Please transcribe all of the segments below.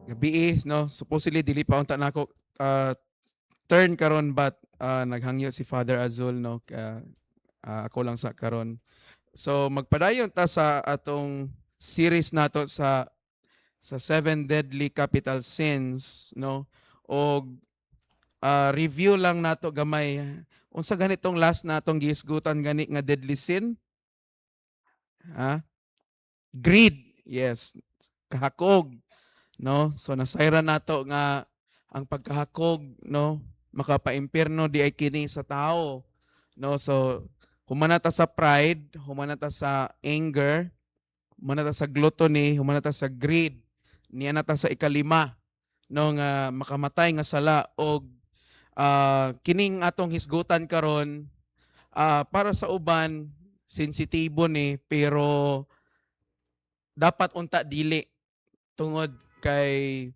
Gabi no, supposedly dili pa unta nako turn karon but naghangyo si Father Azul no ako lang sa karon. So magpadayon ta sa atong series nato sa Seven Deadly Capital Sins no, o review lang nato gamay unsa ganitong last natong giisgutan gani nga deadly sin, ha? Greed. Yes, kahakog no. So nasayra nato nga ang pagkahakog no makapaimpierno di ay kini sa tao no. So humanata sa pride, humanata sa anger, humanata sa gluttony, humanata sa greed, niya nata sa ikalima no nga makamatay nga sala og kining atong hisgutan karon para sa uban sensitibo ni pero dapat unta dili tungod kay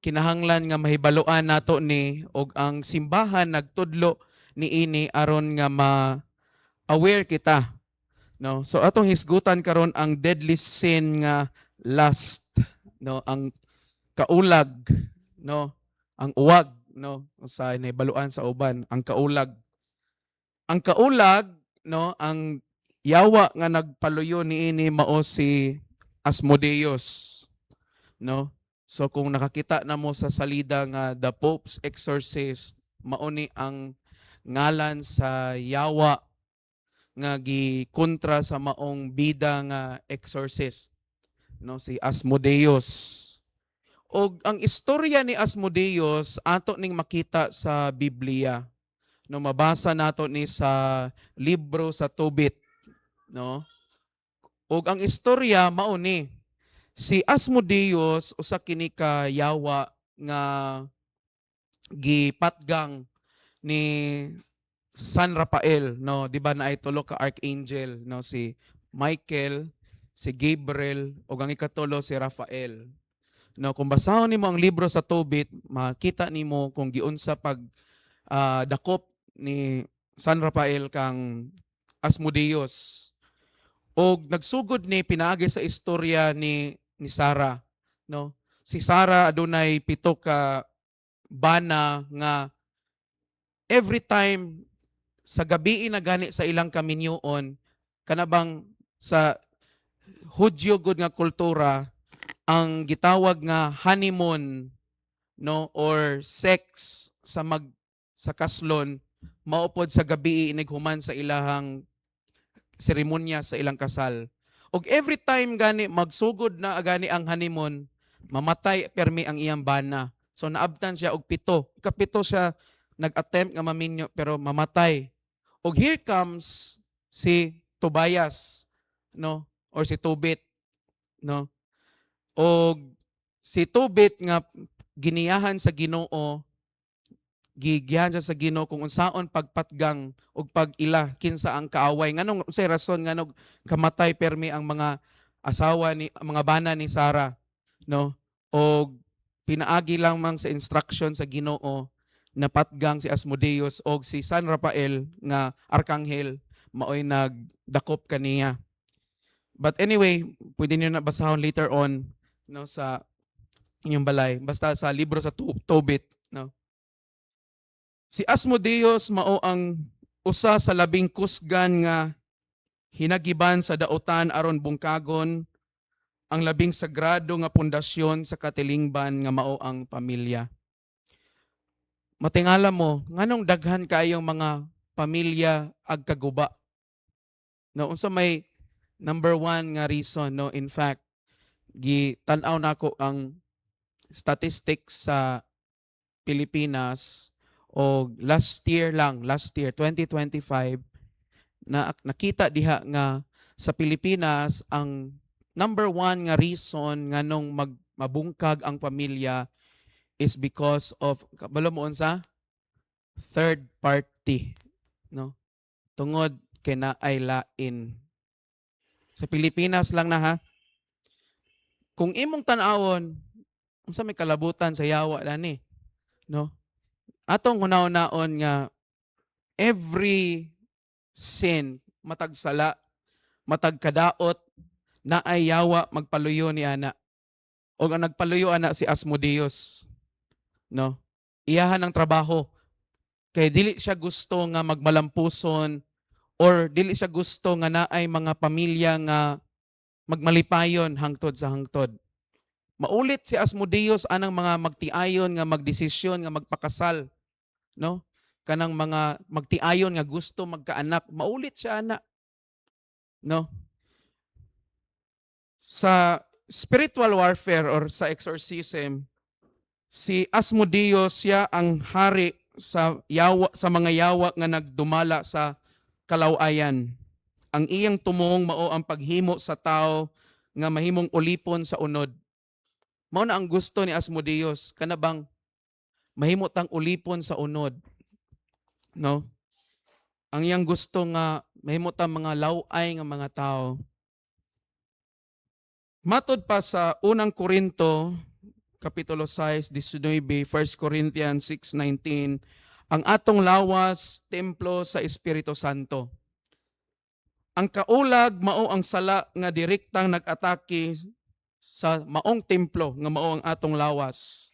kinahanglan nga mahibaluan nato ni og ang simbahan nagtudlo niini aron nga ma-aware kita no. So atong hisgutan karon ang deadly sin nga lust no, ang kaulag no, ang uwag no sa nahibaluan sa uban ang kaulag. Ang kaulag no, ang yawa nga nagpaluyo niini mao si Asmodeus no. So kung nakakita na mo sa salida nga The Pope's Exorcist, mao ni ang ngalan sa yawa nga gikontra sa maong bida nga exorcist no, si Asmodeus. Og ang istorya ni Asmodeus ato ning makita sa Biblia. No, mabasa nato ni sa libro sa Tobit no. Og ang istorya mao ni si Asmodeus usa kini ka yawa nga gipatgang ni San Rafael no, di ba na ay tulo ka archangel no, si Michael, si Gabriel ug ang ikatulo si Rafael. No, kung basahon nimo ang libro sa Tobit, makita nimo kung giunsa pag dakop ni San Rafael kang Asmodeus. Og nagsugod ni pinaagi sa istorya ni Sarah no. Si Sarah adunay pito ka bana nga every time sa gabi na gani sa ilang kaminyoon kanabang sa Hudyo gud nga kultura ang gitawag nga honeymoon no or sex sa kaslon maupod sa gabi inighuman sa ilahang seremonya sa ilang kasal. Og every time gani magsugod na gani ang honeymoon, mamatay permi ang iyang bana. So naabtan siya og pito. Kapito siya nag-attempt nga maminyo pero mamatay. Og here comes si Tobias no or si Tobit no. Og si Tobit nga giniyahan sa Ginoo, gigihan siya sa Ginoo kung unsaon pagpatgang og pag-ila kinsa ang kaaway nganong unsay rason nganong kamatay permi ang mga asawa ni mga bana ni Sarah no. Og pinaagi lang mang sa instruction sa Ginoo na patgang si Asmodeus og si San Rafael nga arkanghel maoy nagdakop kaniya. But anyway, pwede niyo na basahon later on no sa inyong balay basta sa libro sa Tobit no. Si Asmodeus mao ang usa sa labing kusgan nga hinagiban sa dautan aron bungkagon ang labing sagrado nga pundasyon sa katilingban nga mao ang pamilya. Matingala mo, nganong daghan kayong mga pamilya ag kaguba? No, unsa may number one nga reason no, in fact, tan-aw nako ang statistics sa Pilipinas o last year 2025 na nakita diha nga sa Pilipinas ang number one nga reason nganong mabungkag ang pamilya is because of kabalo mo unsa third party no, tungod kay naay lain sa Pilipinas lang na ha. Kung imong tan-awon unsa may kalabutan sa yawa dani no, atong hunaw-naon nga every sin matag sala matag kadaot na ay yawa magpaluyo ni ana O ang nagpaluyo ana si Asmodeus, no? Iyahan ang trabaho kay dili siya gusto nga magmalampuson or dili siya gusto nga naay mga pamilya nga magmalipayon hangtod sa hangtod. Maulit si Asmodeus anang mga magtiayon nga magdesisyon nga magpakasal, no? Kanang mga magtiayon nga gusto magkaanak, maulit siya ana, no? Sa spiritual warfare or sa exorcism, si Asmodeus siya ang hari sa yawa, sa mga yawa nga nagdumala sa kalawayan. Ang iyang tumong mao ang paghimo sa tao nga mahimong ulipon sa unod. Mao na ang gusto ni Asmodeus, kanabang mahimo tang ulipon sa unod, no? Ang iyang gusto nga mahimo tang mga laway nga mga tao. Matod pa sa unang Korinto Kapitulo 6, 19, 1 Corinthians 6:19, ang atong lawas, templo sa Espiritu Santo. Ang kaulag mao ang sala nga direktang nag-atake sa maong templo nga mao ang atong lawas.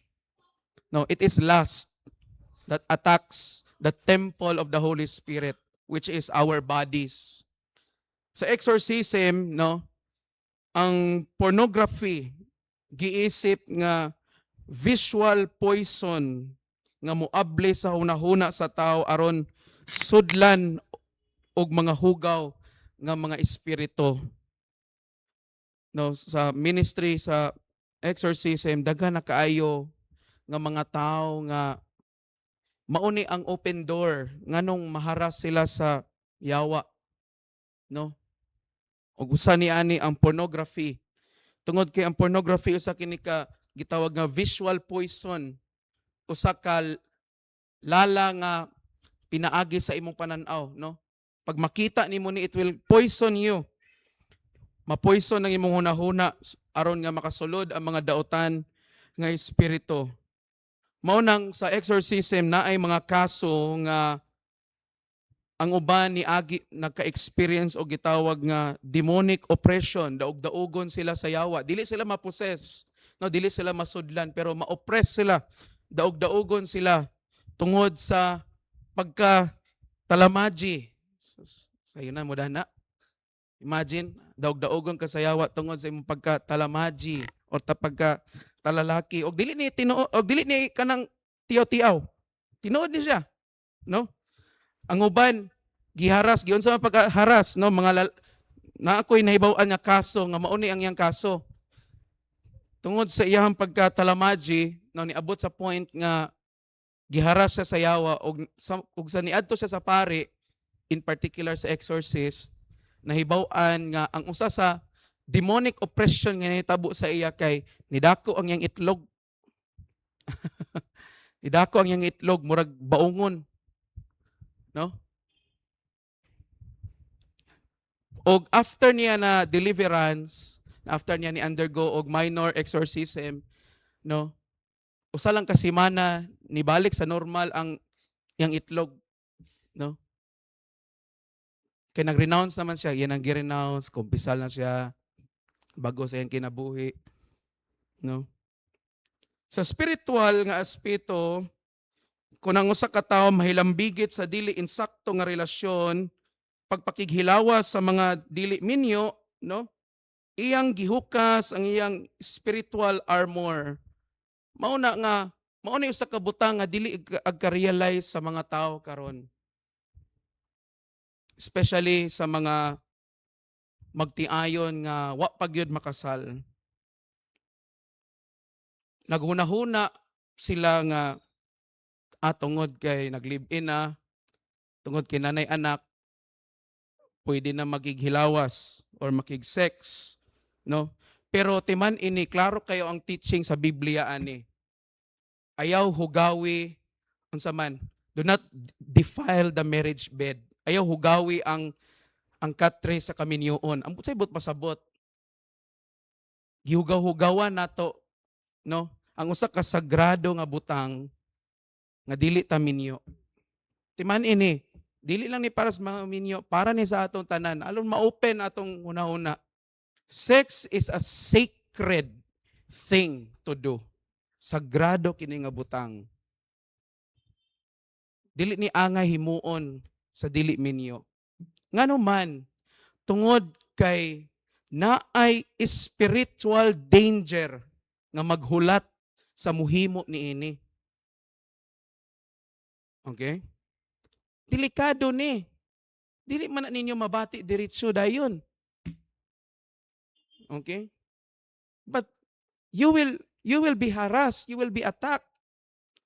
No, it is lust that attacks the temple of the Holy Spirit, which is our bodies. Sa exorcism, no, ang pornography giisip nga visual poison nga moable sa hunahuna sa tao aron sudlan og mga hugaw nga mga espiritu. No, sa ministry sa exorcism daghan na kaayo nga mga tao nga mauni ang open door nganong maharas sila sa yawa, no? Ug usa ni ani ang pornography. Tungod kay ang pornography usa kini ka gitawag nga visual poison, usa ka lala nga pinaagi sa imong pananaw, no? Pag makita nimo ni, it will poison you. Mapoison ang imong hunahuna aron nga makasulod ang mga daotan nga espiritu. Mao nang sa exorcism na ay mga kaso nga ang uban ni agi nagka-experience o gitawag nga demonic oppression, daog-daogon sila sa yawa. Dili sila maposes, no, dili sila masudlan, pero ma-oppress sila, daog-daogon sila tungod sa pagka talamaji. Sayo na mo na. Imagine, daog-daogon ka sa yawa tungod sa imong pagka talamaji or pagka talalaki. Og dili ni tinuod, og dili ni kanang tiyaw-tiyaw. Tinuod ni siya, no? Ang uban giharas, giunsa man pagharas, no, mga na ako'y nahibaw-an nga kaso nga mauni ang iyang kaso. Tungod sa iyang pagkatalamaji, no, niabot sa point nga giharas siya sa yawa og sa niadto siya sa pari, in particular sa exorcist, nahibaw-an nga ang usa sa demonic oppression nga nitabo sa iya kay nidako ang iyang itlog. Nidako ang iyang itlog murag baungon, no? Og after niya na deliverance, after niya ni undergo og minor exorcism, no? Usa lang ka semana nibalik sa normal ang yang itlog, no? Kay nag-renounce naman siya, yan ang gi-renounce, kumpisal na siya bago sa iyang kinabuhi, no? Sa spiritual nga aspeto, kung ang usa ka tawo mahilambigit sa dili insakto nga relasyon, pagpakighilawas sa mga dili minyo, no? Iyang gihukas ang iyang spiritual armor. Mao ni usa ka butang nga dili agka-realize sa mga tawo karon. Especially sa mga magtiayon nga wa pa gyud makasal. Naghuna-huna sila nga tungod kay nag-live-in na, tungod kay nanay anak, pwede na magighilawas or makig-sex, no? Pero timan ini, klaro kayo ang teaching sa Biblia ani. Ayaw hugawi, unsa man, do not defile the marriage bed. Ayaw hugawi ang katre sa kaminyoon. Ang say but pasabot. Gihugaw-hugawan nato, no? Ang usa ka sagrado nga butang nga dili ta minyo. Timan ini, dili lang ni para sa mga minyo, para ni sa atong tanan. Alon ma-open atong una-una. Sex is a sacred thing to do. Sagrado kini nga butang. Dili ni angay himuon sa dili minyo. Ngano man tungod kay naay spiritual danger nga maghulat sa muhimo niini. Okay? Delikado ni. Dili man na ninyo mabati diretso dayon. Okay? But you will be harassed, you will be attacked,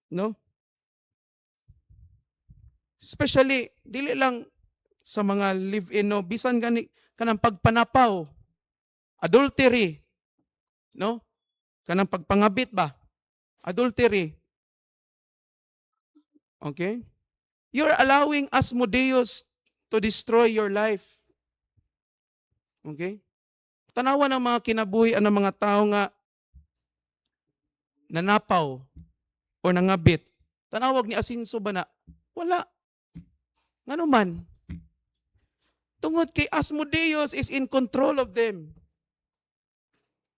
no? Especially dili lang sa mga live-in, no, bisan gani kanang pagpanapaw, adultery, no? Kanang pagpangabit ba? Adultery. Okay? You're allowing Asmodeus to destroy your life. Okay? Tanawa ng mga kinabuhi ng mga tao nga nanapaw o nangabit. Tanawag ni Asinso ba na? Wala. Ngano man? Tungod kay Asmodeus is in control of them.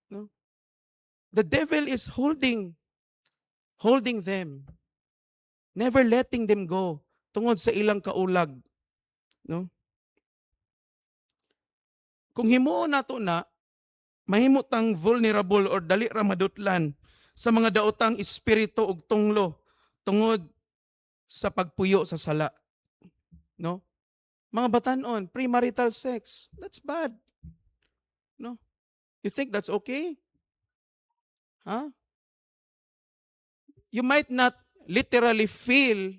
No? The devil is holding them. Never letting them go. Tungod sa ilang kaulag. No? Kung himuon nato na, mahimutang vulnerable or dali ra madutlan sa mga daotang espiritu ug tunglo tungod sa pagpuyo sa sala. No? Mga batanon, premarital sex, that's bad. No? You think that's okay? Huh? You might not literally feel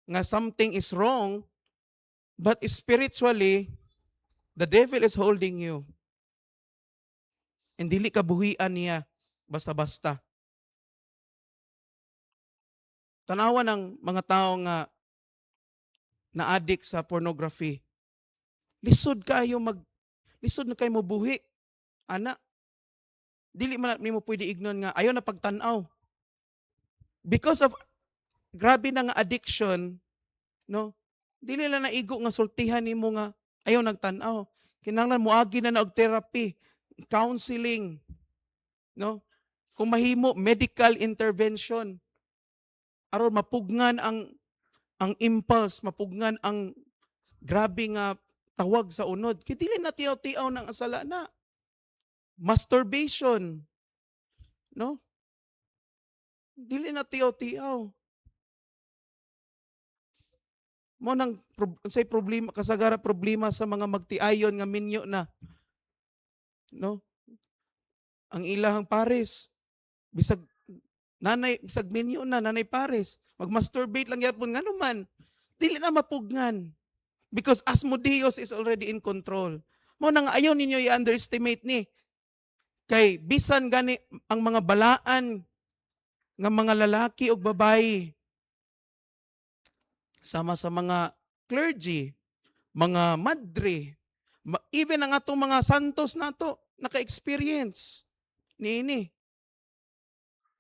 nga something is wrong, but spiritually, the devil is holding you. And dili ka buhian niya basta-basta. Tanawa ng mga tao nga na-addict sa pornography. Lisod na kayo mo buhi. Ana, dili man nimo pwede ignon nga ayaw na pagtan-aw. Because of grabe na nga addiction, no? Dili lang naigo nga sultihan nimo nga ayaw nagtan-aw. Kinahanglan moagi na og therapy, counseling, no? Kung mahimo medical intervention aron mapugnan ang impulse, mapugnan ang grabe nga tawag sa unod. Kaya dili na tiyaw-tiyaw ng asala na. Masturbation. No? Dili na tiyaw-tiyaw. Mo nang say problema, kasagara problema sa mga magtiayon nga minyo na. No? Ang ilahang pares, bisag minyo na, nanay pares, magmasturbate lang yapon ngano man. Dili na mapugnan. Because Asmodeus is already in control. Mo nang ayaw ninyo i-underestimate ni. Kay bisan gani ang mga balaan nga mga lalaki o babae sama sa mga clergy, mga madre, even ang atong mga santos nato naka-experience niini.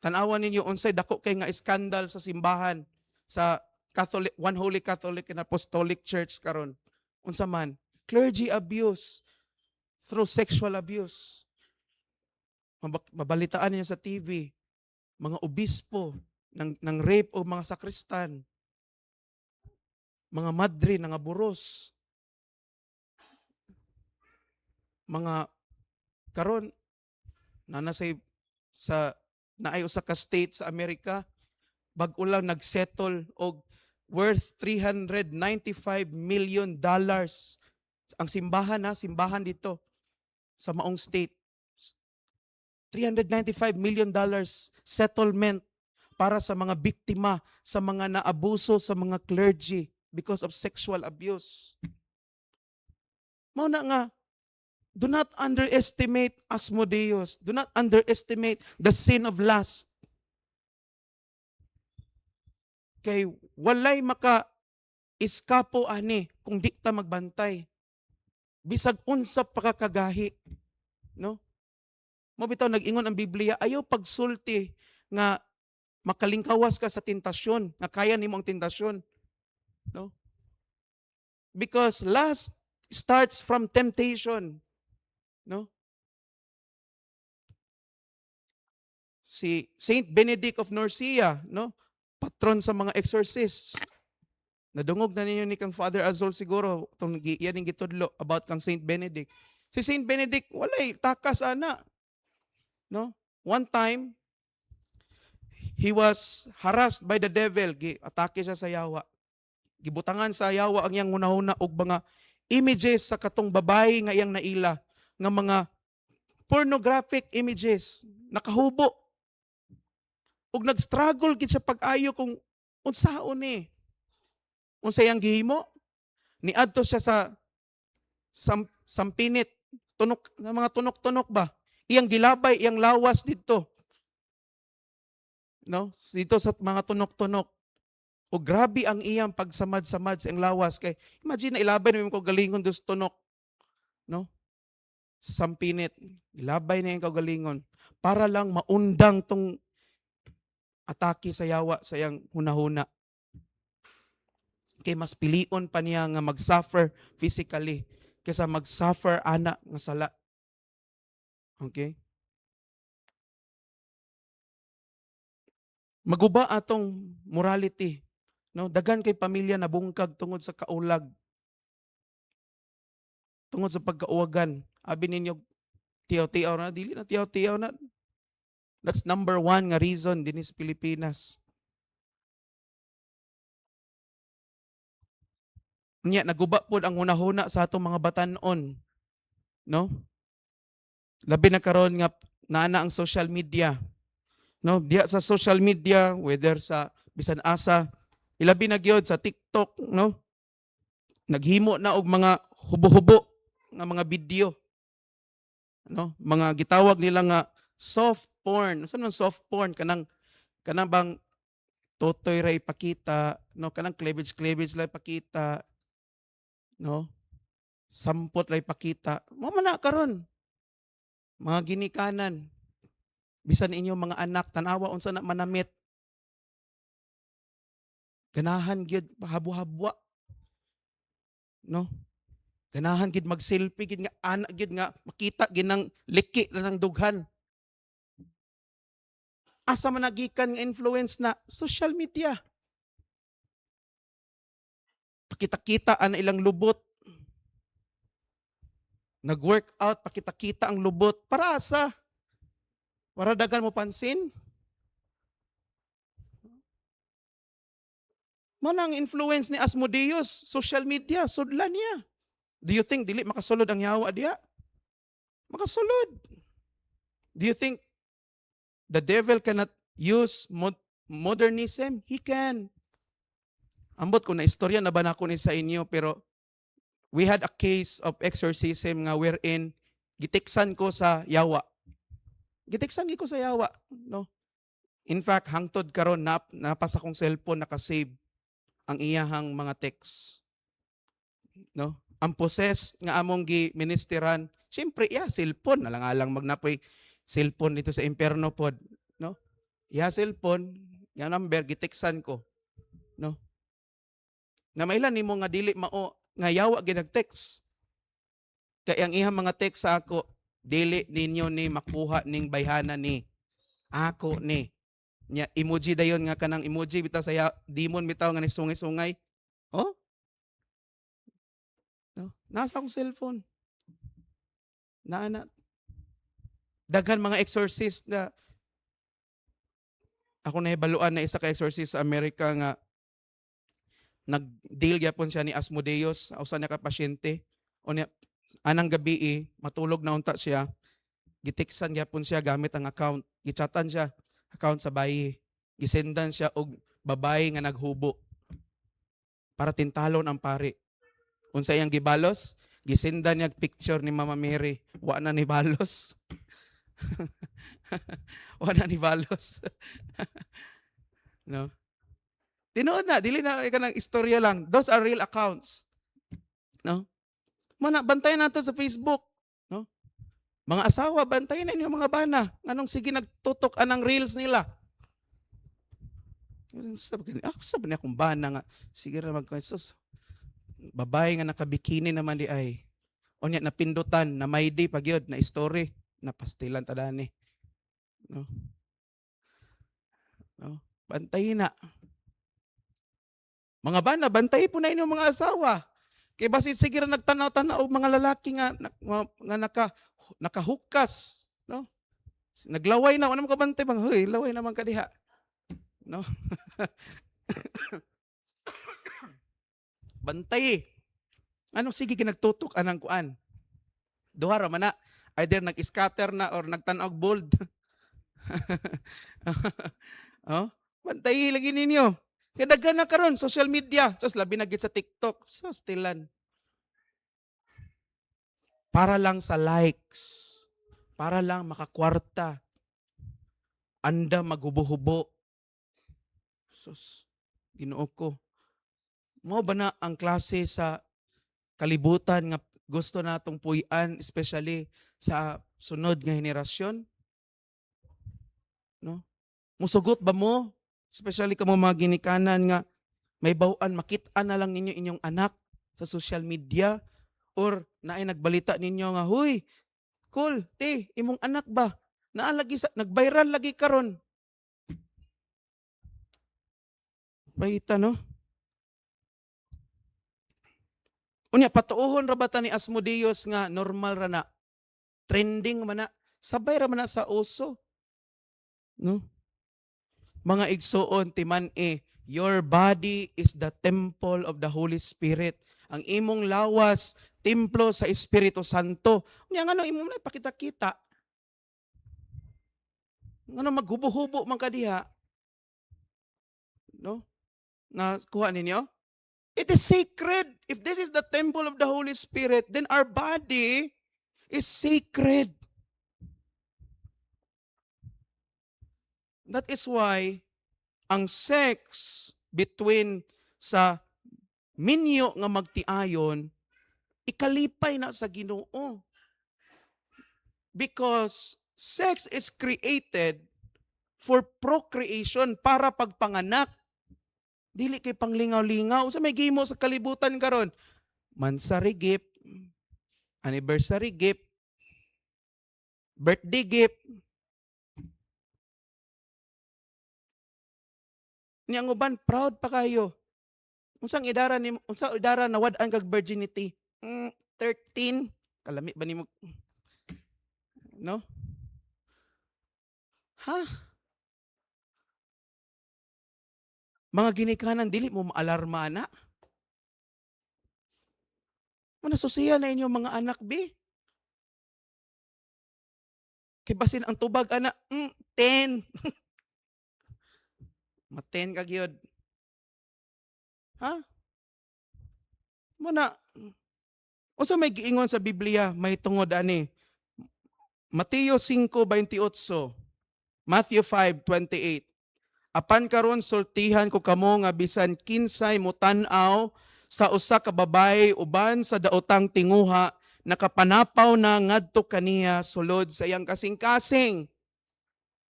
Tanawan ninyo unsay dako kay nga iskandal sa simbahan sa Catholic, One Holy Catholic and Apostolic Church karon. Unsa man? Clergy abuse through sexual abuse. Mabalitaan niyo sa TV, mga obispo ng rape o mga sakristan, mga madre nga buros, mga karon nanasay sa naay usa ka state sa Amerika bag-o lang nagsettle og worth $395 million ang simbahan dito sa maong state. $395 million settlement para sa mga biktima, sa mga naabuso sa mga clergy because of sexual abuse. Mao na nga, do not underestimate Asmodeus. Do not underestimate the sin of lust. Kay walay maka-iskapo ani kung di ta magbantay. Bisag unsa pakakagahi. No? Mo bitaw nag-ingon ang Biblia, ayaw pagsulti nga makalingkawas ka sa tentasyon, nga kaya nimo ang tentasyon. No? Because lust starts from temptation. No? si Saint Benedict of Nursia, no? Patron sa mga exorcists. Nadungog na ninyo ni kang Father Azol siguro tong yan yung gitudlo about kang Saint Benedict. Si Saint Benedict walay takas ana, no? One time he was harassed by the devil, atake siya sa yawa. Gibutangan sa yawa ang iyang hunahuna og mga images sa katong babae nga iyang naila nga mga pornographic images, nakahubo. Ug nag-struggle gid siya pag-ayo kung unsaon ni. Unsa iyang gihimo? Niadto siya sa sampinit, tunok na mga tunok-tunok ba? Iyang gilabay, iyang lawas dito. No? Dito sa mga tunok-tunok. O grabe ang iyang pagsamad-samad sa iyang lawas kay imagine na ilabay na ko galingon dos tunok, no? Sa sampinit, ilabay na iyang kagalingon para lang maundang tong atake sa yawa sa iyang hunahuna. Kay mas pilion pa niya nga mag-suffer physically kaysa mag-suffer ana nga sala. Okay? Maguba atong morality. No, daghan kay pamilya na bungkag tungod sa kaulag. Tungod sa pagkauwagan. Abi ninyo tiyaw-tiyaw na, dili na tiyaw-tiyaw na. That's number one nga reason din sa Pilipinas. Nya naguba pod ang hunahuna sa atong mga batan-on. No? Labi na karon nga naana ang social media. No, diya sa social media, whether sa bisan asa, ilabi na gyud sa TikTok, no? Naghimo na og mga hubo-hubo nga mga video. No? Mga gitawag nila nga soft porn. Saan man soft porn kanang bang totoy ra ipakita, no? Kanang cleavage ra ipakita, no? Sampot ra ipakita. Mo man na karon. Mga ginikanan. Bisan inyo mga anak tanawa unsa na manamit. Ganahan gyud habu-habwa. No? Ganahan gid mag-selfie gid nga ana gid nga makita ginang liki na ng dughan. Asa man nagikan nga influence na social media. Pakita-kita ang ilang lubot. Nag-workout, pakita-kita ang lubot. Para asa? Para dagan mo pansin? Manang influence ni Asmodeus, social media, sudlan niya. Do you think dili makasulod ang yawa diya? Makasulod. Do you think the devil cannot use modernism? He can. Ambot ko na istorya na ba nako ni sa inyo pero we had a case of exorcism nga wherein gitiksan ko sa yawa. Gitiksan ko sa yawa, no? In fact, hangtod karon napasa kong cellphone naka-save ang iyahang mga text. No? Ang possess nga among gi-ministeran, syempre cellphone na lang magnapoy cellphone dito sa imperno pod, no? Cellphone, nga number giteksan ko, no? Na mailan nimo nga dili mao nga yawa ginag-text. Kay ang iyang mga text sa ako, dili ninyo ni makuha ning bayhana ni ako ni. Nya emoji dayon nga kanang emoji bitaw sa demon bitaw nga ni sungay-sungay. Oh? No? Nasa akong cellphone. Naana. Daghan mga exorcist na ako nahibaluan na isa ka exorcist sa Amerika nga nag-deal gyapon siya ni Asmodeus, usa na ka pasyente. O niya anang gabi matulog na unta siya. Gitiksan gyapon siya gamit ang account. Gichatan siya account sa bayi. Gisendan siya og babae nga naghubo para tintalon ang pari. Unsa iyang gibalos? Gisendan niya picture ni Mama Mary. Wa na ni balos. Wa na ni balos. No? Tinuod na, dili na kanang istorya lang. Those are real accounts. No? Mana bantayan nato sa Facebook, no? Mga asawa, bantayan na inyo mga bana. Anong sige nagtutok anang reels nila. Sabi niya akong bana nga. Sige na magkaisos. Babae nga nakabikini naman di ay. O niya napindutan, na may day pagyod, na story, na pastilan tadani. No? No? Bantay na. Mga bana, bantay po na inyong mga asawa. Kay basit sige ra nagtanaw-tanaw og mga lalaki nga nakahukas, no? Naglaway na, ano mo kabantay bang, hoy, laway naman ka diha, no? Bantay. Ano sige kinagtutok anang kuan. Duha ra man na, either nag-scatter na or nagtan-og bold. Oh, bantay lagi ninyo. Kaya daghan na karon social media, sus labi na gid sa TikTok, sus tilan. Para lang sa likes, para lang makakwarta, anda maghubo-hubo. Sus, Ginoo ko. Mao ba na ang klase sa kalibutan nga gusto natong puy-an, especially sa sunod nga henerasyon, no? Musugot ba mo? Especially kamo mga ginikanan nga may baw-an makit-an na lang ninyo inyong anak sa social media or naay nagbalita ninyo nga, huy, cool, te, imong anak ba? Naalagi sa nag-viral lagi karon. Pahita no? Unya patuohon ra ba ta ni Asmodeus nga normal ra na, trending man na, sabay ra man na sa uso, no? Mga igsoon timan your body is the temple of the Holy Spirit. Ang imong lawas templo sa Espiritu Santo. Unya ngano imong na ipakita-kita? Ngano maghubo-hubo man kadiha, no? Na kuha ninyo? It is sacred. If this is the temple of the Holy Spirit, then our body is sacred. That is why ang sex between sa minyo nga magtiayon ikalipay na sa Ginoo. Because sex is created for procreation, para pagpanganak. Dili kay panglingaw-lingaw. Sa may gimo sa kalibutan karon, mansary gift, anniversary gift, birthday gift. Niyang uban proud pa kayo. Unsang idara nawad-an kag virginity? 13. Kalami ba nimo? No? Ha? Mga ginikanan dili mo maalarma na. Manasusiya na inyong mga anak bi. Kay basin ang tubag ana, 10. Ma-10 ka gyud. Ha? Muna, unsa may giingon sa Biblia, may tungod ani. Mateo 5:28, Matthew 5:28. Apan karon sultihan ko kamo nga bisan kinsay mutan-aw sa usa ka babaye uban sa daotang tinguha, nakapanapaw na ngadto kaniya sulod sa iyang kasing-kasing.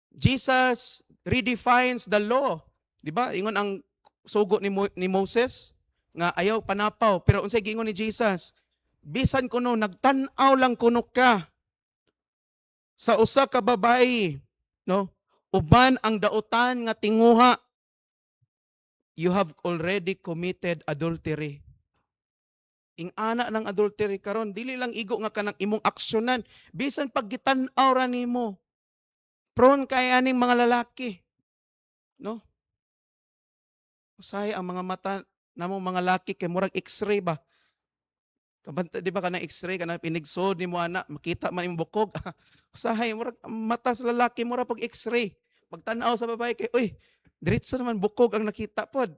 Jesus redefines the law. Di ba? Ingon ang sugo ni Moses nga ayaw panapaw. Pero unsay giingon ni Jesus? Bisan kuno nagtan-aw lang kuno ka sa usa ka babaye, no? Uban ang daotan nga tinguha, you have already committed adultery. Ing ana ng adultery karon, dili lang igo nga kanang imong aksyonan, bisan pag gitan-aw ra nimo. Prone kay aning mga lalaki. No? Usahay ang mga mata namong mga laki kay murag X-ray ba? Kabanta di ba kana X-ray kana pinigsod nimo ana, makita man imong bukog. Usahay murag mata sa lalaki murag pag X-ray. Pagtan-aw sa babae kay uy, diretso naman bukog ang nakita pod.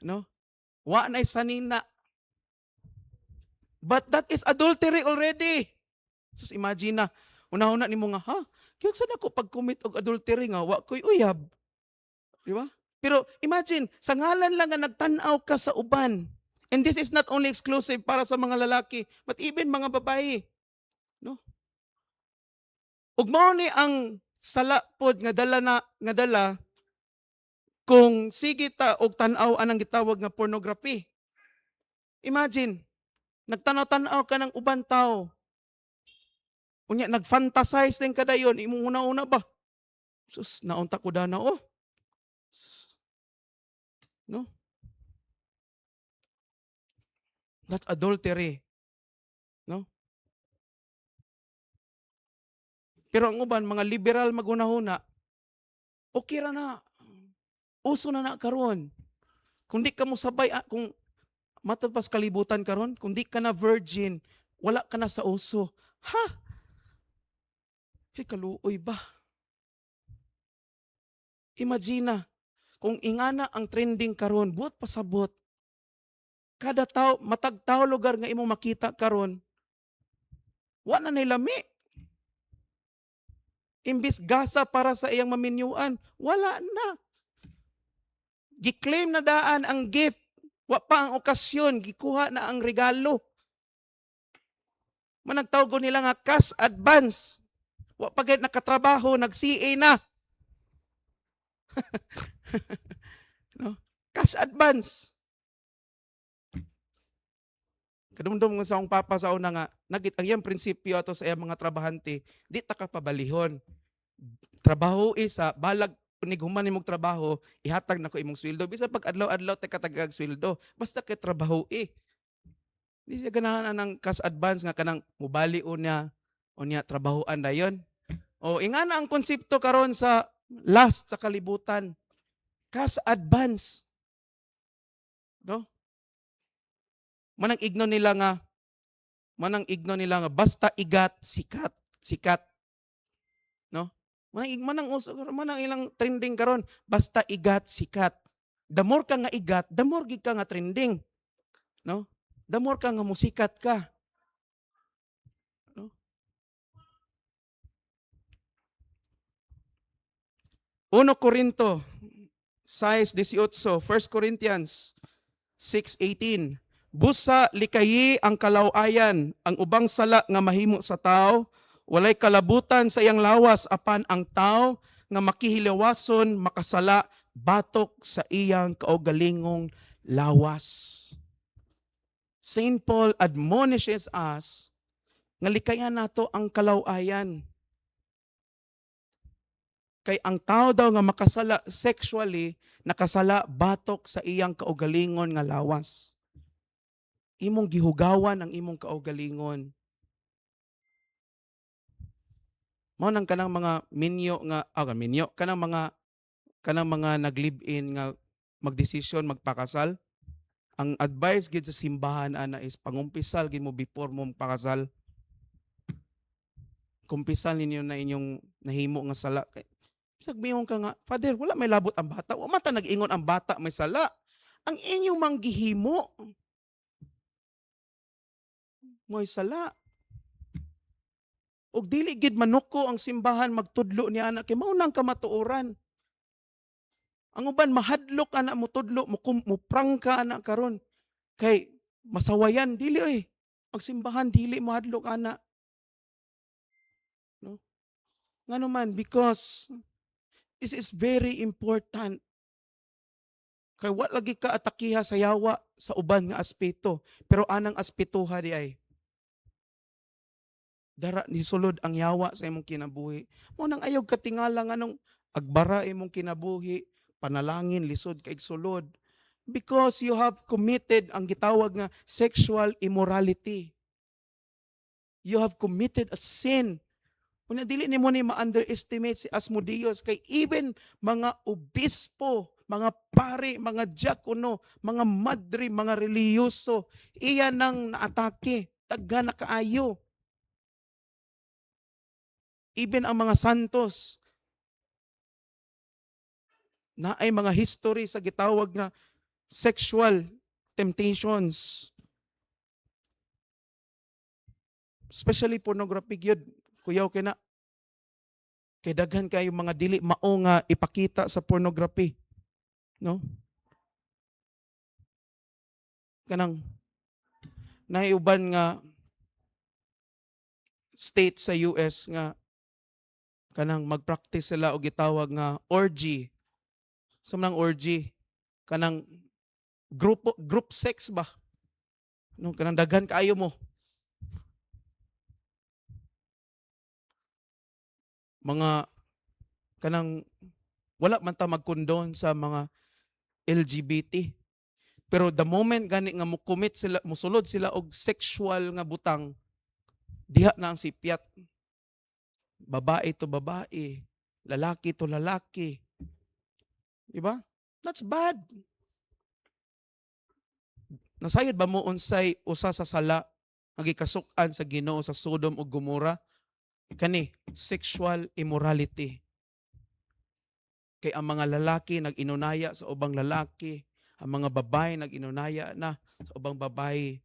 No? Wa nay sanina. But that is adultery already. Sus imagine na, una-una nimo nga, ha? Kaya saan ako pag-commit og adultery nga, wa ko'y uyab. Di ba? Pero imagine, sa ngalan lang nga nagtanaw ka sa uban. And this is not only exclusive para sa mga lalaki, but even mga babae. No? Ug mao ni ang sala pod nga dala kung sige ta og tan-aw anang gitawag nga pornography. Imagine, nagtanaw-tanaw ka ng uban tao. Unya nagfantasize din kada yon, imong una-una ba? Sus, naunta ko dana, oh. No? That's adultery. No? Pero ang uban, mga liberal magunahuna, okay ra na. Uso na karon. Kung di ka mo sabay, kung matod pas kalibutan karon, kung di ka na virgin, wala ka na sa uso. Ha? Kaluoy ba? Imagine kung ingana ang trending karon, buot pasabot. Kada tao, matag tao lugar nga imo makita karon, wa na nilami. Imbis gasa para sa iyang maminyuan, wala na. Giklaim na daan ang gift, wa pa ang okasyon, gikuha na ang regalo. Managtawag ko nila nga cash advance. Wa pa gayud nakatrabaho, nag-CA na. No? Cash advance. Kadumdum sa akong papa sa una nga, nagit ang iyang prinsipyo ato sa iyang mga trabahante, di ta ka pabalihon. Trabaho isa, balag unig human nimong trabaho, ihatag na ko imong sweldo. Bisa pag adlaw-adlaw ta katagag sweldo, basta kay trabaho Di siya ganahan ng cash advance nga kanang mubali unya trabahoan dayon. O ingana ang konsepto karon sa last sa kalibutan. Cash advance. No? Manang igno nila nga basta igat sikat. No? Manang ilang trending karon, basta igat sikat. The more ka nga igat, the more gid ka nga trending. No? The more ka nga musikat ka. No? 1 Corinto 6:18, 1 Corinthians 6:18. Busa likayi ang kalawayan, ang ubang sala nga mahimo sa tao, walay kalabutan sa iyang lawas apan ang tao nga makihilawason makasala batok sa iyang kaugalingong lawas. Saint Paul admonishes us nga likayan nato ang kalawayan. Kay ang tao daw nga makasala sexually, nakasala batok sa iyang kaugalingon nga lawas. Imong gihugawan ang imong kaugalingon. Mao nang kanang mga kanang mga nag-live-in nga magdesisyon magpakasal. Ang advice gid sa simbahan ana is pangumpisal gid mo before mo pakasal. Kumpisal ninyo na inyong nahimo nga sala. Sabihin ka nga, Father, wala may labot ang bata. Wa man ta nag-ingon ang bata may sala. Ang inyong manggihimo mo'y sala. Og dili gid manuko ang simbahan magtudlo ni anak kay mao nang kamatuoran. Ang uban mahadlok anak mo tudlo mo prangka anak karon. Kay masawayan dili Ang simbahan dili mahadlok anak. No? Ngano man because this is very important. Kay wa lagi ka atakiha sa yawa sa uban nga aspeto, pero anang aspetuha di ay dara ni sulod ang yawa sa imong kinabuhi. Mo nang ayog katingala nganong agbara imong kinabuhi, panalangin lisod kay sulod because you have committed ang gitawag nga sexual immorality. You have committed a sin. Una dili nimo ni ma-underestimate si Asmodeus kay even mga obispo, mga pare, mga diakono, mga madre, mga reliyoso, iya nang naatake, tagga na kaayo. Even ang mga santos na ay mga history sa gitawag nga sexual temptations. Especially pornography gyud, kuyaw kay na. Kay daghan kayo mga dili mao nga ipakita sa pornography. No? Kanang naiuban nga state sa US nga kanang magpractice sila og gitawag nga orgy. Sa manang orgy, kanang group sex ba? No, kanang daghan kaayo mo. Mga kanang wala man ta mag-condone sa mga LGBT. Pero the moment gani nga mo-commit sila, musulod sila og sexual nga butang, diha na ang sipyat. Babae to babae, lalaki to lalaki. Di ba? That's bad. Nasayod ba mo unsay usa sa sala nga gikasuk-an sa Ginoo sa Sodom ug Gomora? Kani, sexual immorality. Kay ang mga lalaki nag-inunaya sa ubang lalaki, ang mga babae nag-inunaya na sa ubang babae.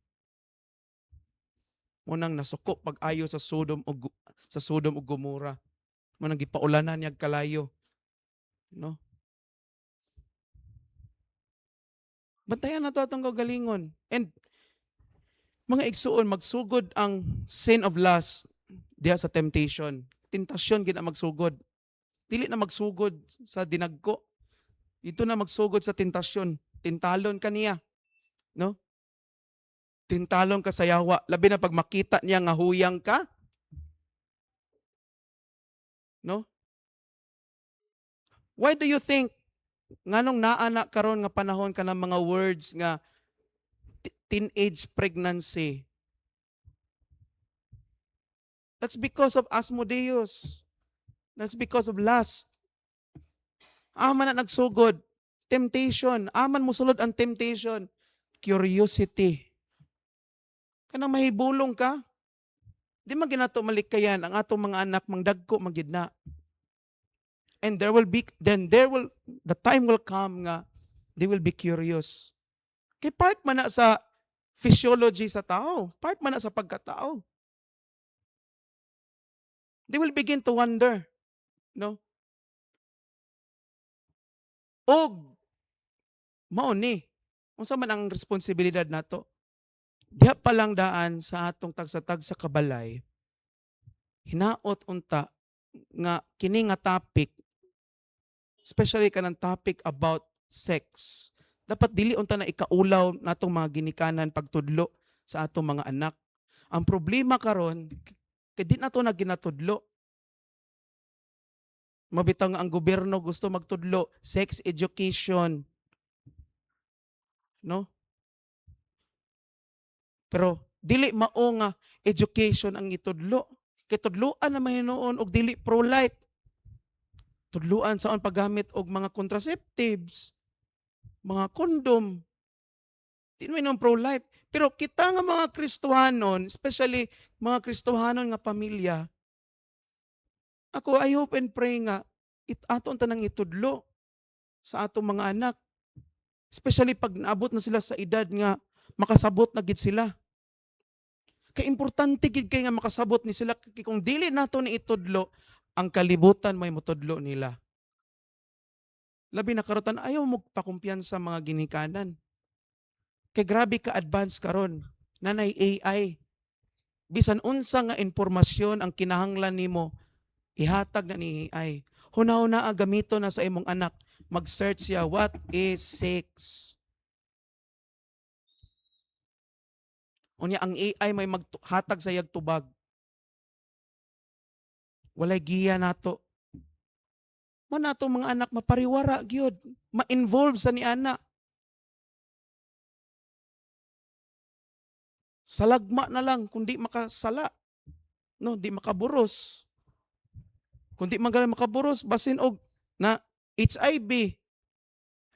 Munang nasuko pag-ayo sa Sodom ug Gomora. Munang gipaulanan niyag kalayo, no? Bantayan na to atong kagalingon. And mga igsuon, magsugod ang sin of lust diha sa temptation. Tentasyon gid ang magsugod. Dili na magsugod sa dinagko. Dito na magsugod sa tentasyon. Tintalon ka niya, no? Tintalon ka sa yawa. Labi na pag makita niya nga huyang ka, no? Why do you think nganong naana karon nga panahon ka ng mga words nga teenage pregnancy? That's because of Asmodeus. That's because of lust. Aman na nagsugod. Temptation. Aman musulod ang temptation. Curiosity. Kanang mahibulong ka. Di man ginato malikayan ang atong mga anak mangdagko magid na. And the time will come nga they will be curious. Kay part man na sa physiology sa tao. Part man na sa pagkatao. They will begin to wonder, no? Og mao ni, unsa man ang responsibilidad nato? Diha pa lang daan sa atong tagsa-tag sa kabalay. Hinaot unta nga kini nga topic, especially kanang topic about sex. Dapat dili unta na ikaulaw natong mga ginikanan pagtudlo sa atong mga anak. Ang problema karon kay di nato na ginatudlo. Mabitaw nga ang gobyerno gusto magtudlo sex education, no? Pero dili mao nga education ang itudlo. Kay tudloan na mahinuon og dili pro-life. Tudloan sa paggamit og mga contraceptives, mga kondom. Di man pro-life. Pero kita nga mga Kristohanon, especially mga Kristohanon nga pamilya, ako I hope and pray nga aton tanang itudlo sa atong mga anak. Especially pag naabot na sila sa edad nga makasabot na gid sila. Kay importante gid kay nga makasabot ni sila kay kung dili nato ni itudlo, ang kalibutan may motudlo nila. Labi na karutan ayaw mo pakumpiyansa sa mga ginikanan. Kay grabe ka advance karon. Nanay AI. Bisan unsa nga impormasyon ang kinahanglan nimo, ihatag na ni AI. Hunaw-na gamito na sa imong anak. Mag-search siya, what is sex? Unya ang AI may maghatag sa yag tubag. Walay giya nato. Man nato mga anak mapariwara gyud, ma-involve sa ni ana. Salagma na lang kung di makasala. No, di makaburos. Kung di man makaburos basin og na HIV,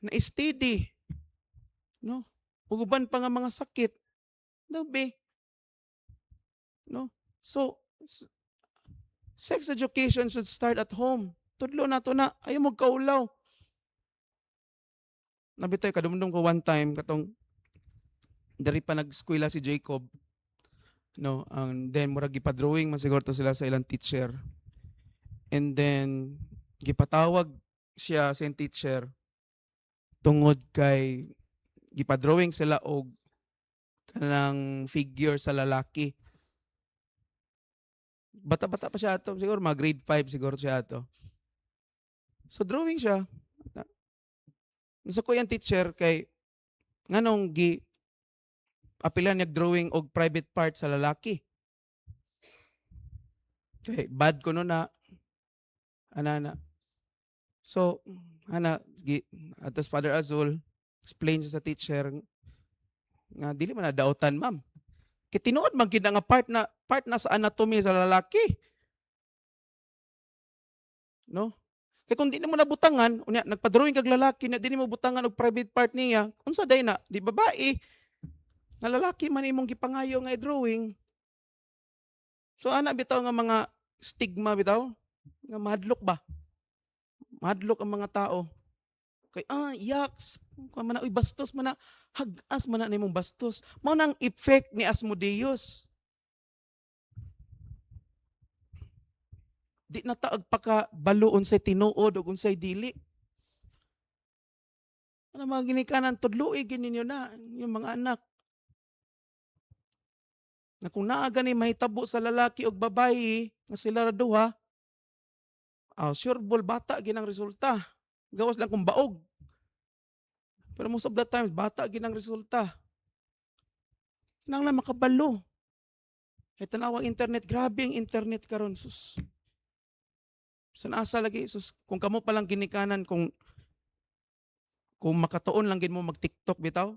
na STD, no? Uguban pa nga mga sakit. No, be. No? So, sex education should start at home. Tudlo na to na. Ayaw mo kaulaw. Nabitoy, kadumdum ko one time, katong dari pa nag-eskwela si Jacob. No, and then murag gipa-drawing man siguro to sila sa ilang teacher. And then gipatawag siya sa teacher tungod kay gipa-drawing sila og kanang figure sa lalaki. Bata-bata pa siya ato, siguro mga grade 5 siguro siya ato. So drawing siya. Nasa ko yung teacher kay nganong apilan niya drawing og private part sa lalaki. Okay, bad ko no na anana. So atas Father Azul explain siya sa teacher nga dili man na daotan ma'am. Kay tinuod man gid nga part na sa anatomy sa lalaki, no? Kay kung di mo nabutangan, unya nagpa-drawing kag lalaki na di mo butangan og private part niya, unsa day na? Di babae, na lalaki man imong gipangayo nga drawing. So ana bitaw nga mga stigma bitaw nga mahadlok ba? Mahadlok ang mga tao. Kay yaks, kung man na, uy bastos man na, hagas man na nimong bastos. Mao nang effect ni Asmodeus. Di na taag pakabalo unsay tinuod ug unsay dili. Ano mga ginikanan tudloi gininyo na yung mga anak. Na kung naa gani mahitabo sa lalaki ug babayi nga sila ra duha, sure ball bata ginang resulta. Gawas lang kung baog. Pero most of the times bata ginang resulta. Kinahanglan makabalo. Kay tanawa internet, grabe ang internet karon sus. Sanasa lagi sus, kung kamo pa lang ginikanan kung makatuon lang gid mo mag TikTok bitaw,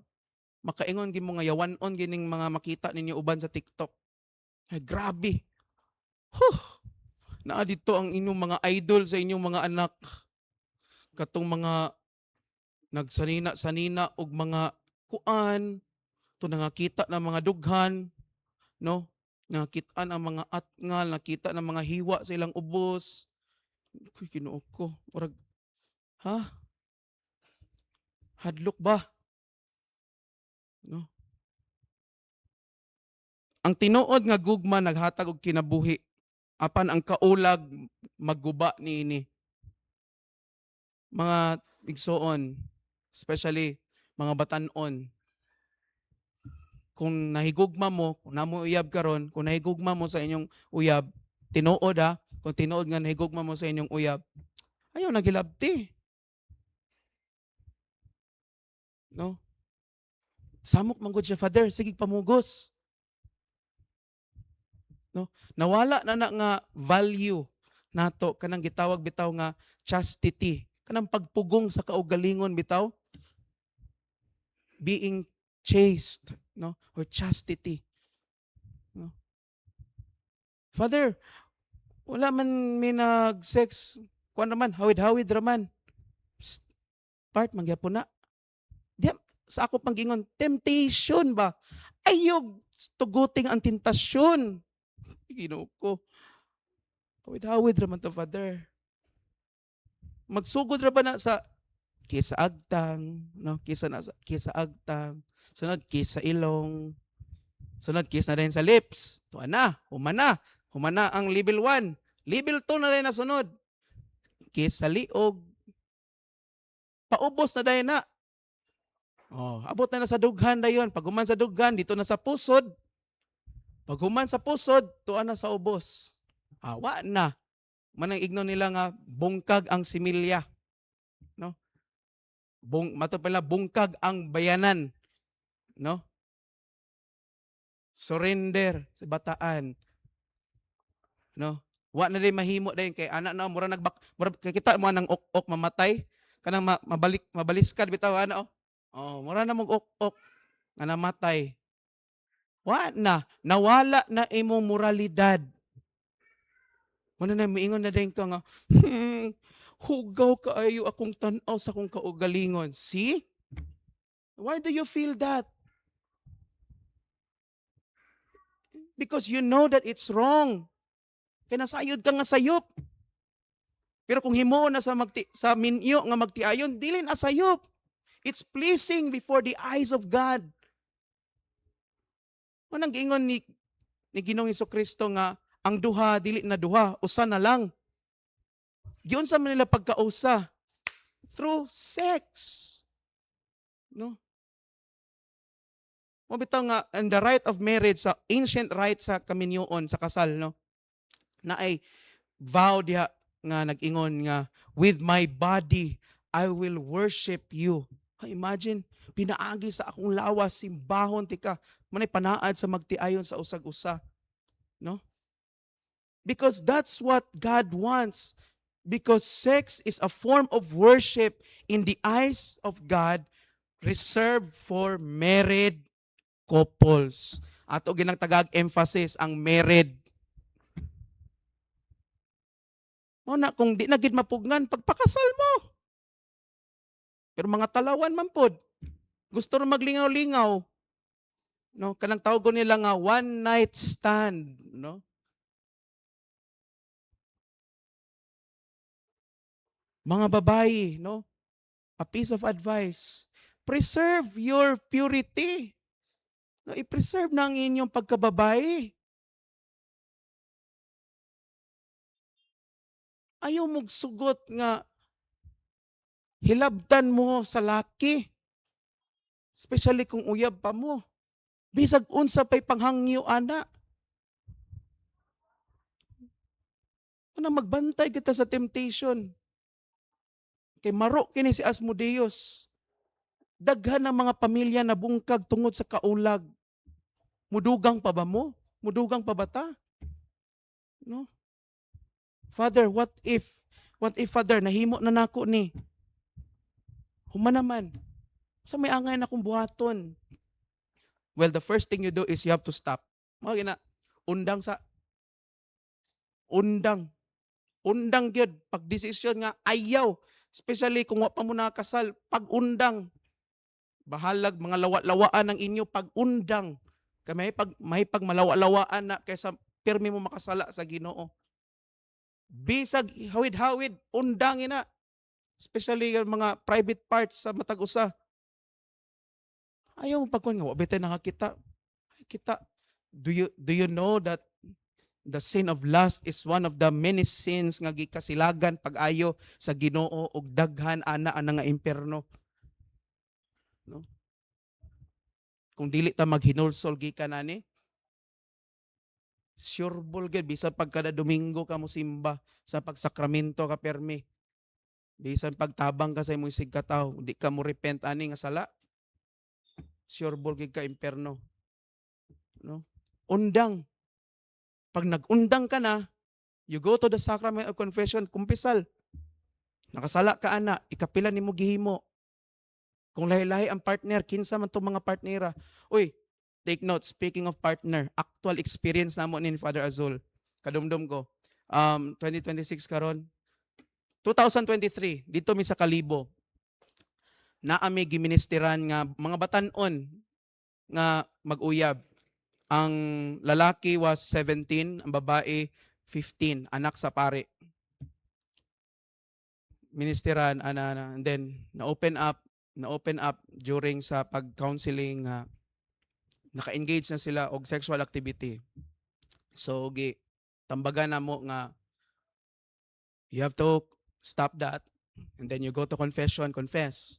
makaingon gid mo nga yawan-on gining mga makita ninyo uban sa TikTok. Ay grabe. Huh. Naa dito ang inyong mga idol sa inyong mga anak. Katong mga nagsanina-sanina og mga kuan, to nangakita ng mga dughan, no? Nakita ang mga atngal, nakita ng mga hiwa sa ilang ubos. Kuy Ginoo ko, murag hadlok ba? No? Ang tinuod nga gugma naghatag og kinabuhi apan ang kaulag magguba niini. Mga igsoon, especially mga batan-on, kung nahigugma mo, kung namo uyab karon, kung nahigugma mo sa inyong uyab, tinuod kung tinuod nga nahigugma mo sa inyong uyab, ayaw nagilabti. No? Samok man gud siya, Father, sige pamugos. No? Nawala na nga value nato kanang gitawag bitaw nga chastity, kanang pagpugong sa kaugalingon bitaw, being chaste, no? Or chastity. No? Father, wala man may nag-sex, kuan raman, hawid-hawid raman. Psst, part mangyapon na. Di sa ako panggingon, temptation ba? Ayog tuguting ang tentasyon. Ginoo ko. Hawid-hawid raman to, Father. Magsugod ra ba na sa kisa agtang, no? Kisa agtang. Sunod kisa ilong. Sunod kiss na rin sa lips. Tuwa na, humana. Humana ang level 1. Level 2 na rin na sunod. Kiss sa liog. Paubos na dahil na. Abot na sa dughan na yun. Pag human sa dughan, dito na sa pusod. Pag human sa pusod, tuwa na sa ubos. Awa na. Manang igno nila nga bungkag ang similya. No? Mato pala bungkag ang bayanan. No? Surrender sa bataan. No? Wa na din mahimo dayon kay anak na mura kay kita mo nang ok mamatay kanang mabaliskad bitaw ana mura na mong ok nga namatay. Wa na nawala na imong moralidad. Muna na miingon na din ka nga hugaw kaayo akong tan-aw sa akong kaugalingon. See? Why do you feel that? Because you know that it's wrong. Kaya nasayod ka nga sayop. Pero kung himo na sa minyo nga magtiayon, dili na sayop. It's pleasing before the eyes of God. Manang giingon ni Ginoong Hesukristo nga ang duha dili na duha, usa na lang. Giun sa manila pagkausa through sex. No? Mo bitaw nga and the right of marriage sa ancient right sa kaminyoon sa kasal, no? Na ay vow diha nga nag-ingon nga with my body I will worship you. Imagine pinaagi sa akong lawas simbahon tika manay panaad sa magtiayon sa usag-usa, no? Because that's what God wants. Because sex is a form of worship in the eyes of God reserved for married couples. Ato ginang tagag emphasis ang married. Mo na kung di na gid mapugnan pagpakasal mo. Pero mga talawan man pod, gusto rin maglingaw-lingaw. No, kanang tawag nila nga one night stand, no? Mga babae, no? A piece of advice, preserve your purity. No, i-preserve na ang inyong pagkababae. Ayaw mong sugot nga hilabdan mo sa laki. Especially kung uyab pa mo. Bisag unsa pa'y panghangyo, ana. Ano magbantay kita sa temptation. Kay maro kini si Asmodeus. Daghan ang mga pamilya na bungkag tungod sa kaulag. Mudugang pa ba mo? Mudugang pa ba ta? No? Father, what if, Father, nahimo na nako ni? Human naman. Sa may angay na kong buhaton. Well, the first thing you do is you have to stop. Mga gina, undang sa, undang. Undang gyud pag desisyon nga ayaw. Especially kung wa pa mo nakasal, pag-undang. Bahalag mga lawa-lawaan ng inyo pag-undang. Kay may pag malawa-lawaan na kaysa pirmi mo makasala sa Ginoo. Bisag hawid-hawid, undangin na. Especially yung mga private parts sa matag usa. Ayaw mo pagkuhan nga, wabitay nakakita. Ay, kita. Do you know that the sin of lust is one of the many sins nga gikasilagan pag-ayo sa Ginoo ug daghan ana nga imperno. No? Kung dili ta maghinulsol gikan ani, sureball gid bisan pag kada Domingo ka mo simba sa pagsakramento ka permi. Bisan pagtabang ka sa imong sigkataw, di ka mo repent ani nga sala. Sureball gid ka imperno. No? Undang. Pag nag-undang ka na, you go to the sacrament of confession, kumpisal. Nakasala ka ana, ikapila nimo gihimo. Kung lahi-lahi ang partner, kinsa man tong mga partnera. Uy, take note, speaking of partner, actual experience namo ni Father Azul. Kadumdum ko. 2026 karon. 2023, dito mi sa Kalibo. Naami giministeran nga mga batan-on nga mag-uyab. Ang lalaki was 17, ang babae 15, anak sa pare. Ministeran and then na-open up during sa pag-counseling naka-engage na sila og sexual activity. So tambagan na mo nga you have to stop that and then you go to confession, confess.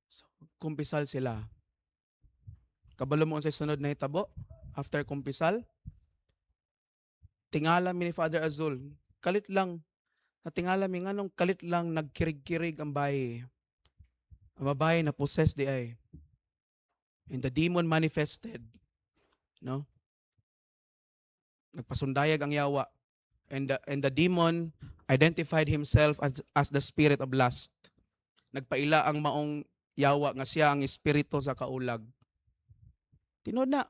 So, kumpisal sila. Kabalo mo sa sunod na hitabo after kumpisal. Tingala mi ni Father Azul, kalit lang natingala mi nganong kalit lang nagkirig-kirig ang bayi. Ang babae na possessed di ay. And the demon manifested. No? Nagpasundayag ang yawa. And the demon identified himself as the spirit of lust. Nagpaila ang maong yawa nga siya ang espiritu sa kaulag. Tinod na.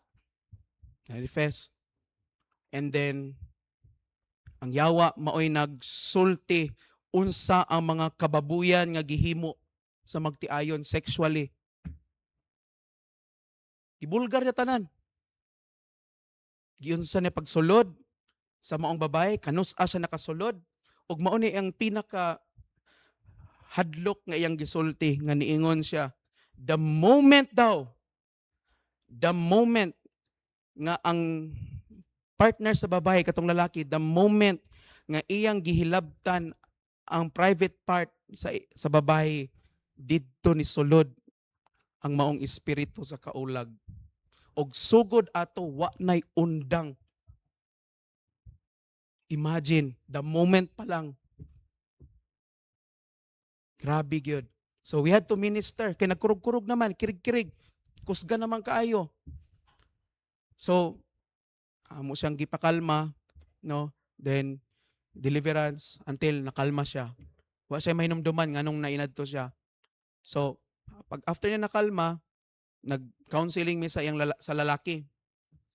Manifest. And then, ang yawa maoy nagsulti unsa ang mga kababuyan nga gihimo sa magtiayon sexually. Gibulgar niya tanan. Giunsa ni pagsulod sa maong babae, kanus-a siya nakasulod. Ug mao ni ang pinaka hadlok nga iyang gisulti nga niingon siya, the moment nga ang partner sa babae katong lalaki, the moment nga iyang gihilabtan ang private part sa babae, didto ni sulod ang maong espiritu sa kaulag. Og sugod ato wa nay undang. Imagine, the moment pa lang. Grabe gyud. So we had to minister. Kaya nagkurog-kurog naman, kirig-kirig. Kusga naman kaayo. So, amo siyang gipakalma, no? Then deliverance until nakalma siya. Wa siya mahinumduman nganong nainadto siya. So, pag after niya nakalma, nag-counseling mi sa sa lalaki.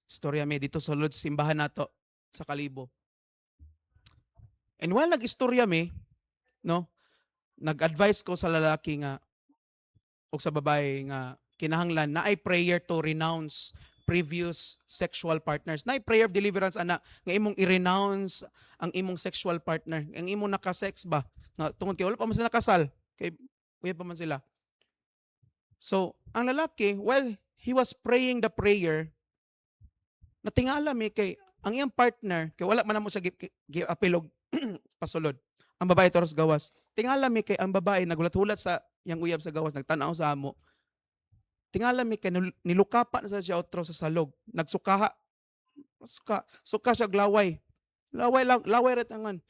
Istorya mi dito sa Lord's simbahan nato sa Kalibo. And while nag-istorya mi, no, nag-advise ko sa lalaki nga o sa babae nga kinahanglan na ay prayer to renounce previous sexual partners. Na ay prayer of deliverance ana nga imong i-renounce ang imong sexual partner. Ang imong naka-sex ba? Nga tungod kay wala pa man sila nakasal. Kay uya pa man sila. So, ang lalaki, while he was praying the prayer, natingala mi kay ang iyang partner, kay wala man mo siya apilog pasulod. Ang babae toros gawas. Tingala mi kay ang babae nagulat-hulat sa yang uyab sa gawas, nagtanaw sa amo. Tingala mi kay nilukapa na sa siya otro sa salog. Nagsukaha. Suka siya glaway. Laway lang, laway ret angan.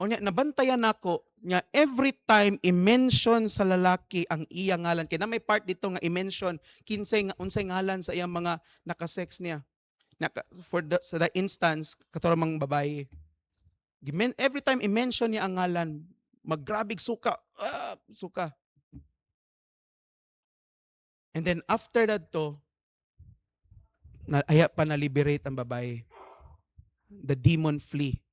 Onya nabantayan nako nya every time i-mention sa lalaki ang iyang ngalan kay na may part dito nga i-mention kinsay nga unsay ngalan sa iyang mga naka-sex niya. For the instance katorang babae. Every time i-mention niya ang ngalan, maggrabig suka, suka. And then after that to, aya pa na-liberate ang babae. The demon flee.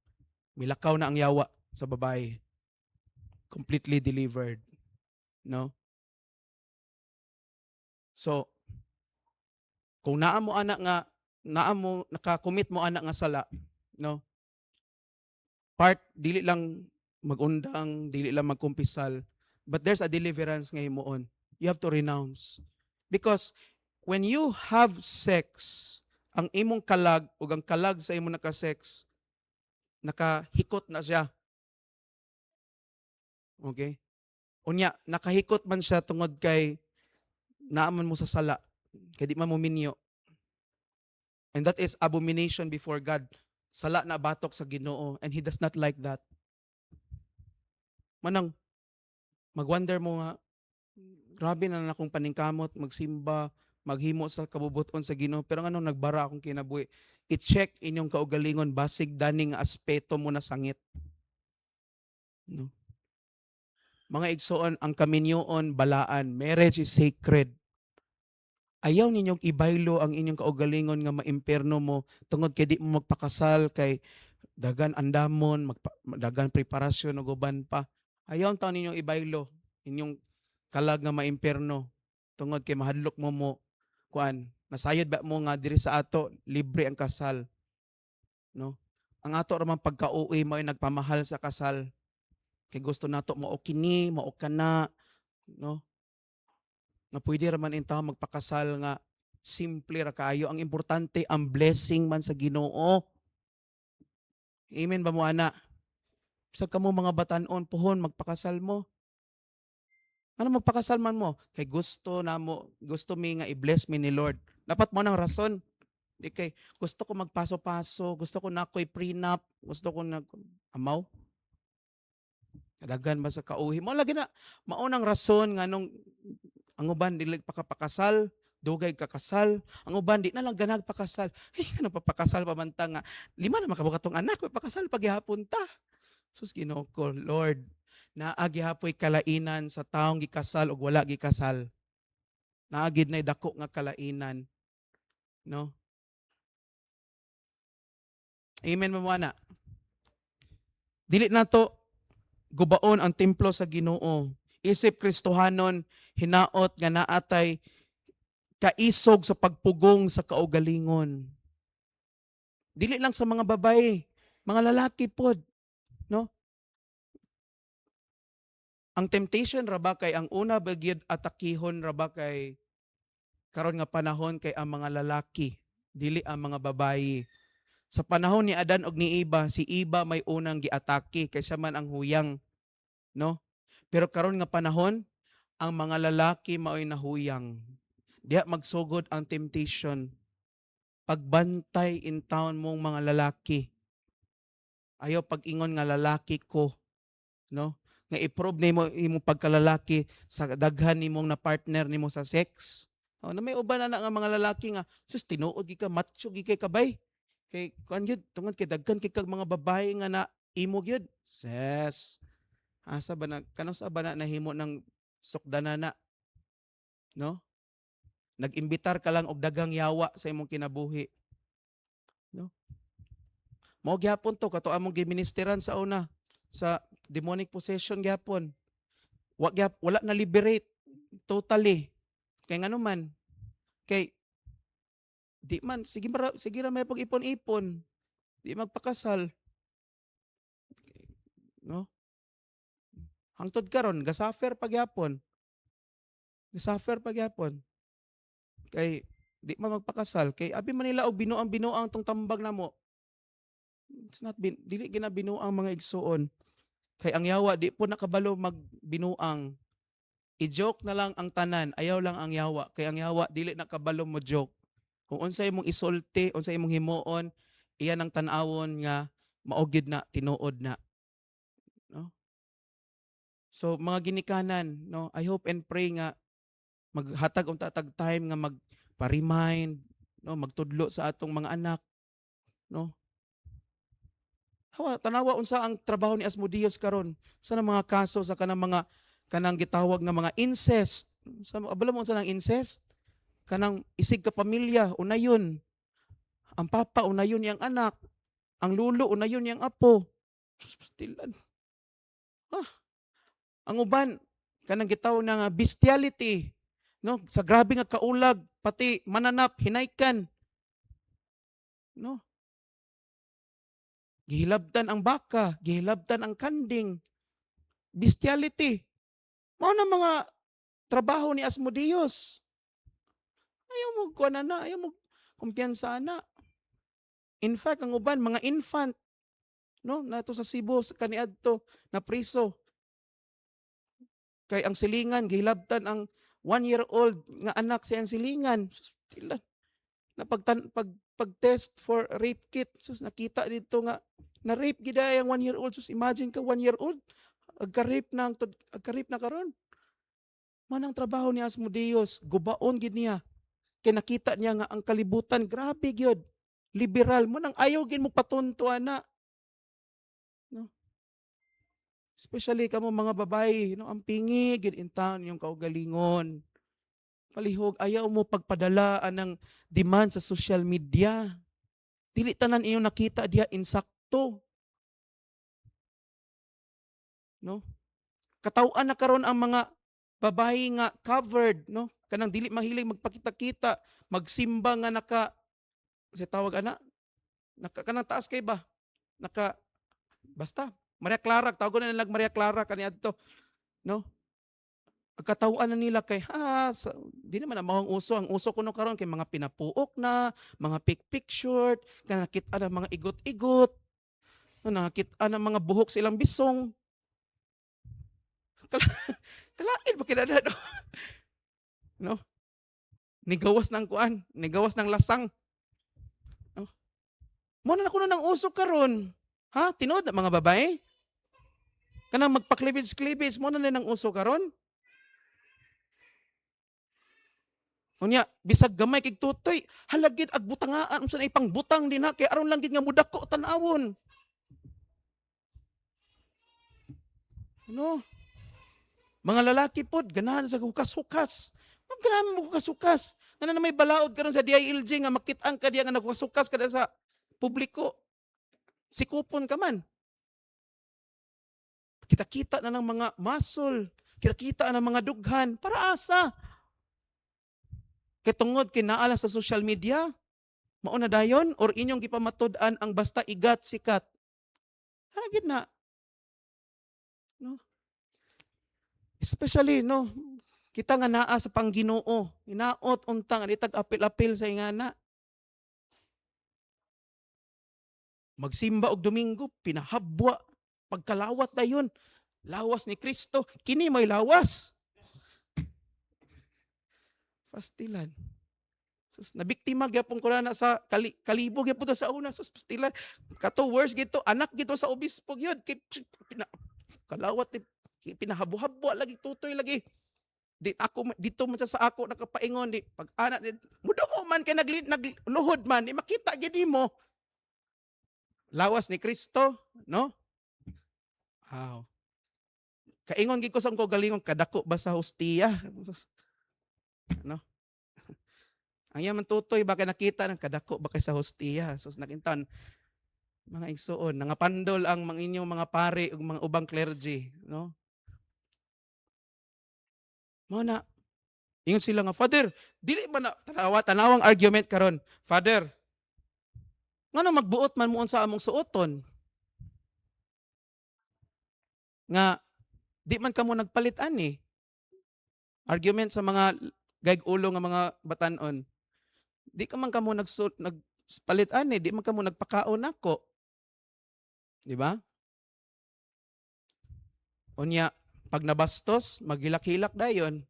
Milakaw na ang yawa sa babae. Completely delivered. No? So, kung nakakommit mo anak nga sala, no? Part, dili lang magundang, dili lang magkumpisal, but there's a deliverance nga himuon. You have to renounce. Because when you have sex, ang imong kalag o ang kalag sa imong naka-sex, nakahikot na siya. Okay? Unya, nakahikot man siya tungod kay naaman mo sa sala. Kaya di man mo minyo. And that is abomination before God. Sala na batok sa Ginoo and He does not like that. Manang, magwonder mo nga, grabe na akong paningkamot, magsimba, maghimo sa kabubuton sa Ginoo, pero anong nagbara akong kinabuhi. I-check inyong kaugalingon, basig daning aspeto mo na sangit. No? Mga igsoon, ang kaminyoon, balaan, marriage is sacred. Ayaw ninyong ibaylo ang inyong kaugalingon nga maimperno mo tungod kay di mo magpakasal kay dagan andamon, dagan preparasyon o guban pa. Ayaw taon ninyong ibaylo inyong kalag nga maimperno tungod kay mahadlok mo kuan. Nasayod ba mo nga diri sa ato libre ang kasal. No? Ang ato ramang pagka-uwi mo ay nagpamahal sa kasal. Kay gusto nato mao kini, mao kana, no? Na pwede raman in tao magpakasal nga simple ra kaayo. Ang importante ang blessing man sa Ginoo. Amen ba mo ana? Sa kamo mga batan-on puhon magpakasal mo. Ano magpakasal man mo? Kay gusto mi nga i-bless mi ni Lord. Dapat mo nang rason. Di kay gusto ko magpaso-paso, gusto ko na ako'y prenup, gusto ko na amaw. Kadagan ba sa kauhi mo lagi na maunang rason nga nung ang uban dili pakapakasal, dugay kakasal, ang uban di na lang ganag pakasal. Ay kanang papakasal pa man ta nga 5 na makabukatong anak, pakasal paghihapon ta. Sus Ginoo ko, Lord, naagi hapoy kalainan sa taong gikasal ug wala gikasal. Naagid nay dako nga kalainan, no? Amen mo ana. Dili nato gubaon ang templo sa Ginoo. Isip Kristohanon hinaot nga naatay kaisog sa pagpugong sa kaugalingon. Dili lang sa mga babae, mga lalaki pod, no? Ang temptation ra ba kay ang una bagyod atakihon ra ba kay karon nga panahon kay ang mga lalaki, dili ang mga babae. Sa panahon ni Adan og ni Eva, si Eva may unang giatake kaysa man ang huyang, no? Pero karon nga panahon, ang mga lalaki mao'y nahuyang. Diya magsugod ang temptation. Pagbantay in town mong mga lalaki. Ayaw pag-ingon nga lalaki ko, no? Nga i-prove nimo imong pagkalalaki sa daghan nimong na partner nimo sa sex. Na may uban na nga mga lalaki nga sus tinuod gi ka macho gi kay kabay. Kay kuan gyud tungod kay daghan kay kag mga babae nga na imo gyud. Ses. Asa ba na kanang sa ba na nahimo ng sukdanana, no? Nag-imbitar ka lang og daghang yawa sa imong kinabuhi, no? Mao gyapon to kato among giministeran sa una sa demonic possession gyapon. Wala na liberate totally. Kay ngano man kay di man sige ra may pag-ipon-ipon, di magpakasal, no? Hangtod karon gasuffer pa gyapon. Gasuffer pa gyapon. Kay di man magpakasal kay abi man nila og binuang tong tambag namo. It's not dili ginabinuang mga igsuon. Kay ang yawa di po nakabalo magbinuang. I-joke na lang ang tanan, ayaw lang ang yawa. Kay ang yawa dili nakabalo mo joke. Kung unsay imong isulti, unsay imong himuon, iyan ang tan-awon nga maugid na tinuod na, no? So mga ginikanan, no, I hope and pray nga maghatag unta tag time nga magpa-remind, no, magtudlo sa atong mga anak, no. Tanawa unsa ang trabaho ni Asmodeus karon sa mga kaso sa kanang gitawag nga mga incest. Sa abala mo unsa nang incest? Kanang isig ka pamilya unayon. Ang papa unayon yang anak, ang lulo unayon yang apo. Pastilan. Ang uban kanang gitawag na nga bestiality, no? Sa grabe nga kaulag, pati mananap, hinaykan, no? Gihilabtan ang baka, gihilabtan ang kanding, bestiality. Mao na mga trabaho ni Asmodeus. Ayaw mo kuan na, ayaw mo kumpiyansa na. In fact, ang uban mga infant, no, nato sa Cebu sa kaniadto na priso. Kay ang silingan gihilabtan ang 1-year-old nga anak sa iyang silingan. Na pag-test for rape kit, sus nakita dito nga na rape gid ang 1-year-old. Sus imagine ka 1-year-old agka-rape na karon. Manang trabaho ni Asmodeus, gubaon gid niya. Kay nakita niya nga ang kalibutan grabe gyud. Liberal mo nang ayaw gid mo patuntuan na. No? Especially kamo mga babae, no, ang pingi gid intang yung kaugalingon. Palihog ayaw mo pagpadalaan ng demand sa social media. Dili tanan inyo nakita diha insakto. No? Katawan na karon ang mga babae nga covered, no? Kanang dili mahilig magpakita-kita, magsimba nga sa tawag ana, kanang taas kay ba? Basta Maria Clara, tawag na nilang Maria Clara kaniadto, no? Katawan na nila kay di naman na mawang uso. Ang uso kuno karon kay mga pinapuok na, mga picture, kana nakita na mga igot-igot, nakita na mga buhok sa ilang bisong. Kalain ba kinada no? Nigawas ng kuan, nigawas ng lasang. No? Mo na kuno ng uso karon. Ha? Tinuod na mga babae? Kanang magpa-cleavage mo na ng uso karon? Unya, bisag gamay kay tutoy, halagid ag butangaan unsa na ipang butang din ha kay aron lang gid nga mudako tan-awon. No? Mga lalaki pod ganahan sa hukas-hukas. Ganahan mo hukas-hukas. Nga na may balaod karon sa DILG nga makit-ang ka diya nga naghukas-hukas kada sa publiko. Sikupon ka man. Kita-kita na ng mga muscle, kita-kita na ng mga dughan para asa. Kay tungod kinaala sa social media, mao na dayon or inyong gipamatud-an ang basta igat sikat. Haragid na. No? Especially, no, kita nga naa sa Pangginoo, hinaot untang itag apil-apil sa ingana. Magsimba og Domingo, pinahabwa, pagkalawat dayon, lawas ni Kristo, kini may lawas. Pastilan. Sus, nabiktima gyapon ko na sa kalibo gyapon sa una, sus pastilan. Kato worse gito, anak gito sa obispo gyud kay kalawat pinahabu-habwa lagi tutoy lagi. Di ako dito man sa ako nakapaingon di pag anak mudugo man kay nagluhod man di makita gyud mo. Lawas ni Kristo, no? Wow. Kaingon gid ko sa ko galingon kadako ba sa hostiya? No? Ang yaman tutoy ba kay nakita ng kadako ba kay sa hostiya? So nakintan mga igsoon, nangapandol ang mga inyong mga pari ug mga ubang clergy, no? Mao na ingon sila nga, Father, dili man na tanawang argument karon. Father, ngano magbuot man mo sa among suoton? Nga di man kamo nagpalit ani. Argument sa mga gayg-ulo nga mga batan-on. Di ka man kamo nagpalit ani, di man kamo nagpakaon nako, di ba? Unya pag nabastos, maghilak-hilak dayon.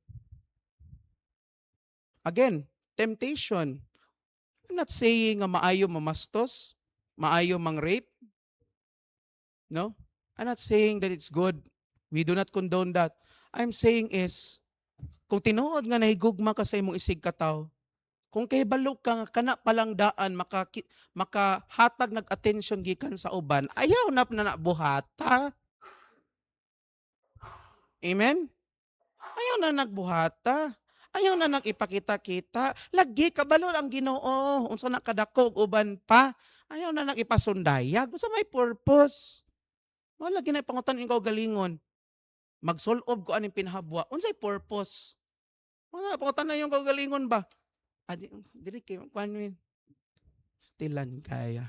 Again, temptation. I'm not saying nga maayo mamastos, maayo mang-rape, no? I'm not saying that it's good. We do not condone that. I'm saying is, kung tinuod nga nahigugma ka sa imong isig kataw, kung kay balok ka nga kana palang daan makahatag nag-attention gikan sa uban, ayaw na buhata. Amen? Ayaw na nagbuhata. Ayaw na nagipakita-kita. Lagi kabalo ang Ginoo. Unsa na kadako uban pa. Ayaw na nagipasundayag. Unsa may purpose? Wala ginay pangutan ikaw galingon. Magsulob ko aning pinahabwa. Unsay purpose? Wala pangutan na yung kagalingon ba? Dili kay kanwin. Stilan kaya.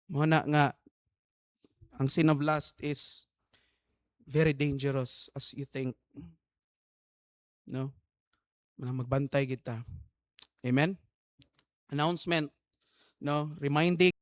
Mo na nga ang sin of lust is very dangerous as you think. No? Magbantay kita. Amen? Announcement. No? Reminding